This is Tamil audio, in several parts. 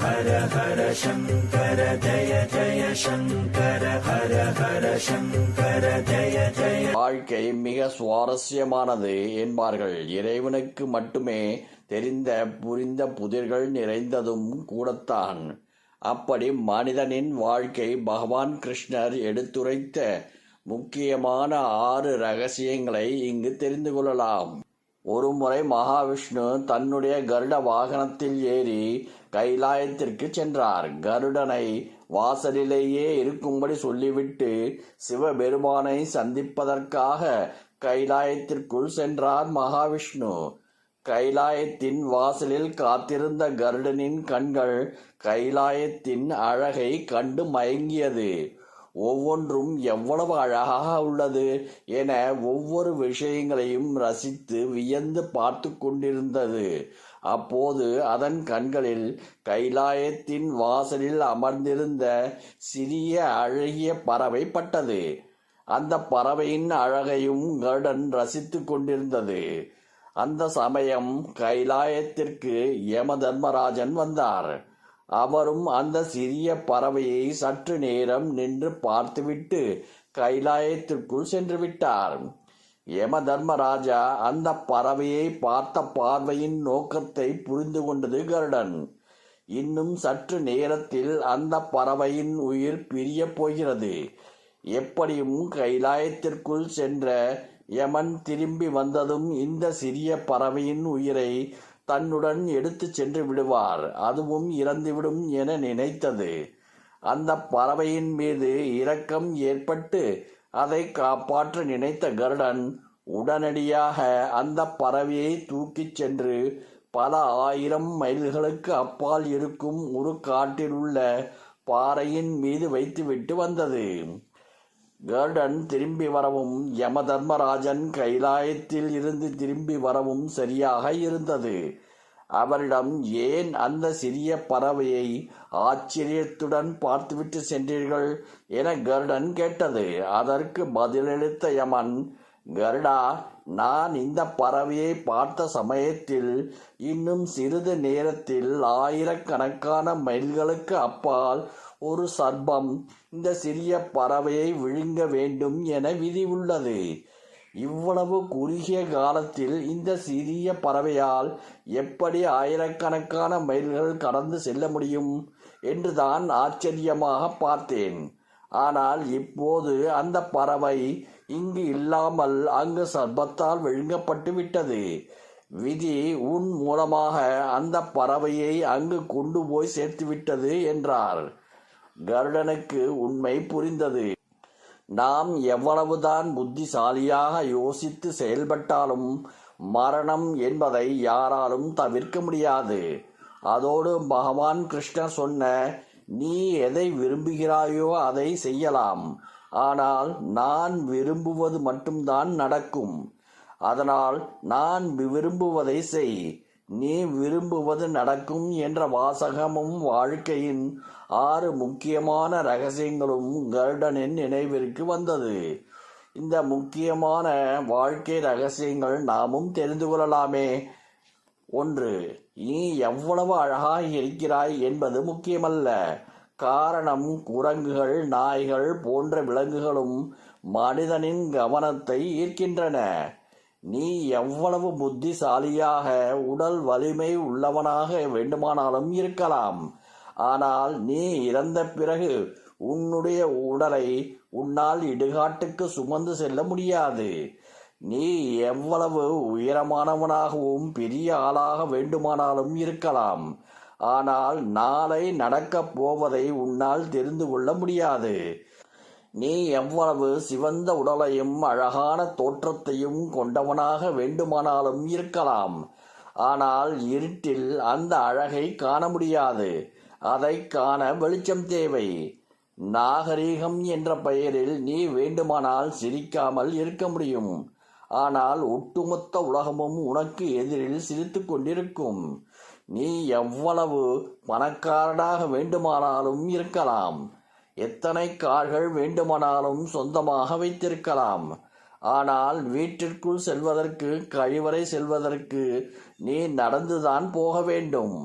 ஹர ஹர சங்கர ஜய ஜய சங்கர ஹர ஹர சங்கர ஜய ஜய. வாழ்க்கை மிக சுவாரஸ்யமானது என்பார்கள். இறைவனுக்கு மட்டுமே தெரிந்த புரிந்த புதிர்கள் நிறைந்ததும் கூடத்தான். அப்படி மனிதனின் வாழ்க்கை பகவான் கிருஷ்ணர் எடுத்துரைத்த முக்கியமான 6 ரகசியங்களை இங்கு தெரிந்து கொள்ளலாம். ஒருமுறை மகாவிஷ்ணு தன்னுடைய கருட வாகனத்தில் ஏறி கைலாயத்திற்கு சென்றார். கருடனை வாசலிலேயே இருக்கும்படி சொல்லிவிட்டு சிவபெருமானை சந்திப்பதற்காக கைலாயத்திற்குள் சென்றார் மகாவிஷ்ணு. கைலாயத்தின் வாசலில் காத்திருந்த கருடனின் கண்கள் கைலாயத்தின் அழகை கண்டு மயங்கியது. ஒவ்வொன்றும் எவ்வளவு அழகாக உள்ளது என ஒவ்வொரு விஷயங்களையும் ரசித்து வியந்து பார்த்து கொண்டிருந்தது. அப்போது அதன் கண்களில் கைலாயத்தின் வாசலில் அமர்ந்திருந்த சிறிய அழகிய பறவை பட்டது. அந்த பறவையின் அழகையும் கருடன் ரசித்து கொண்டிருந்தது. அந்த சமயம் கைலாயத்திற்கு யம தர்மராஜன் வந்தார். அவரும் அந்த சிறிய பறவையை சற்று நேரம் நின்று பார்த்துவிட்டு கைலாயத்திற்குள் சென்று விட்டார். யம தர்மராஜா அந்த பறவையை பார்த்த பார்வையின் நோக்கத்தை புரிந்து கொண்டது கருடன். இன்னும் சற்று நேரத்தில் அந்த பறவையின் உயிர் பிரிய போகிறது. எப்படியும் கைலாயத்திற்குள் சென்ற யமன் திரும்பி வந்ததும் இந்த சிறிய பறவையின் உயிரை தன்னுடன் எடுத்து சென்று விடுவார், அதுவும் இறந்துவிடும் என நினைத்தது. அந்த பறவையின் மீது இரக்கம் ஏற்பட்டு அதை காப்பாற்ற நினைத்த கருடன் உடனடியாக அந்த பறவையை தூக்கிச் சென்று பல 1000 மைல்களுக்கு அப்பால் இருக்கும் ஒரு காட்டில் உள்ள பாறையின் மீது வைத்துவிட்டு வந்தது. கருடன் திரும்பி வரவும் யம தர்மராஜன் கைலாயத்தில் இருந்து திரும்பி வரவும் சரியாக இருந்தது. அவரிடம் ஏன் அந்த சிறிய பறவையை ஆச்சரியத்துடன் பார்த்துவிட்டு சென்றீர்கள் என கருடன் கேட்டது. அதற்கு பதிலளித்த யமன், கருடா, நான் இந்த பறவையை பார்த்த சமயத்தில் இன்னும் சிறிது நேரத்தில் 1000கணக்கான மைல்களுக்கு அப்பால் ஒரு சர்ப்பம் இந்த சிறிய பறவையை விழுங்க வேண்டும் என விதி உள்ளது. இவ்வளவு குறுகிய காலத்தில் இந்த சிறிய பறவையால் எப்படி 1000கணக்கான மைல்கள் கடந்து செல்ல முடியும் என்றுதான் ஆச்சரியமாக பார்த்தேன். ஆனால் இப்போது அந்த பறவை இங்கு இல்லாமல் அங்கு சர்ப்பத்தால் விழுங்கப்பட்டு விட்டது. விதி உன் மூலமாக அந்த பறவையை அங்கு கொண்டு போய் சேர்த்துவிட்டது என்றார். கருடனுக்கு உண்மை புரிந்தது. நாம் எவ்வளவுதான் புத்திசாலியாக யோசித்து செயல்பட்டாலும் மரணம் என்பதை யாராலும் தவிர்க்க முடியாது. அதோடு பகவான் கிருஷ்ணர் சொன்ன, நீ எதை விரும்புகிறாயோ அதை செய்யலாம், ஆனால் நான் விரும்புவது மட்டும்தான் நடக்கும். அதனால் நான் விரும்புவதை செய், நீ விரும்புவது நடக்கும் என்ற வாசகமும் வாழ்க்கையின் 6 முக்கியமான ரகசியங்களும் கருடனின் நினைவிற்கு வந்தது. இந்த முக்கியமான வாழ்க்கை ரகசியங்கள் நாமும் தெரிந்து கொள்ளலாமே. 1. நீ எவ்வளவு அழகாக இருக்கிறாய் என்பது முக்கியமல்ல. காரணம், குரங்குகள், நாய்கள் போன்ற விலங்குகளும் மனிதனின் கவனத்தை ஈர்க்கின்றன. நீ எவ்வளவு புத்திசாலியாக, உடல் வலிமை உள்ளவனாக வேண்டுமானாலும் இருக்கலாம். ஆனால் நீ இறந்த பிறகு உன்னுடைய உடலை உன்னால் இடுகாட்டுக்கு சுமந்து செல்ல முடியாது. நீ எவ்வளவு உயரமானவனாகவும் பெரிய ஆளாக வேண்டுமானாலும் இருக்கலாம். ஆனால் நாளை நடக்கப் போவதை உன்னால் தெரிந்து கொள்ள முடியாது. நீ எவ்வளவு சிவந்த உடலையும் அழகான தோற்றத்தையும் கொண்டவனாக வேண்டுமானாலும் இருக்கலாம். ஆனால் இருட்டில் அந்த அழகை காண முடியாது. அதை காண வெளிச்சம் தேவை. நாகரீகம் என்ற பெயரில் நீ வேண்டுமானால் சிரிக்காமல் இருக்க முடியும். ஆனால் ஒட்டுமொத்த உலகமும் உனக்கு எதிரில் சிரித்து கொண்டிருக்கும். நீ எவ்வளவு பணக்காரனாக வேண்டுமானாலும் இருக்கலாம். எத்தனை கார்கள் வேண்டுமானாலும் சொந்தமாக வைத்திருக்கலாம். ஆனால் வீட்டிற்குள் செல்வதற்கு, கழிவறை செல்வதற்கு நீ நடந்துதான் போக வேண்டும்.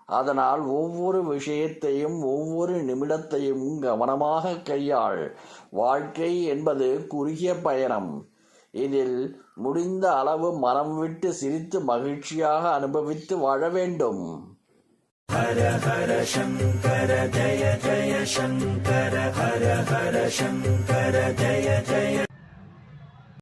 அதனால் ஒவ்வொரு விஷயத்தையும் ஒவ்வொரு நிமிடத்தையும் கவனமாக கையாள். வாழ்க்கை என்பது குறுகிய பயணம். இதில் முடிந்த அளவு மனம் விட்டு சிரித்து மகிழ்ச்சியாக அனுபவித்து வாழ வேண்டும். ஹர ஹர சங்கர ஜய ஜய சங்கர ஹர ஹர சங்கர ஜய ஜய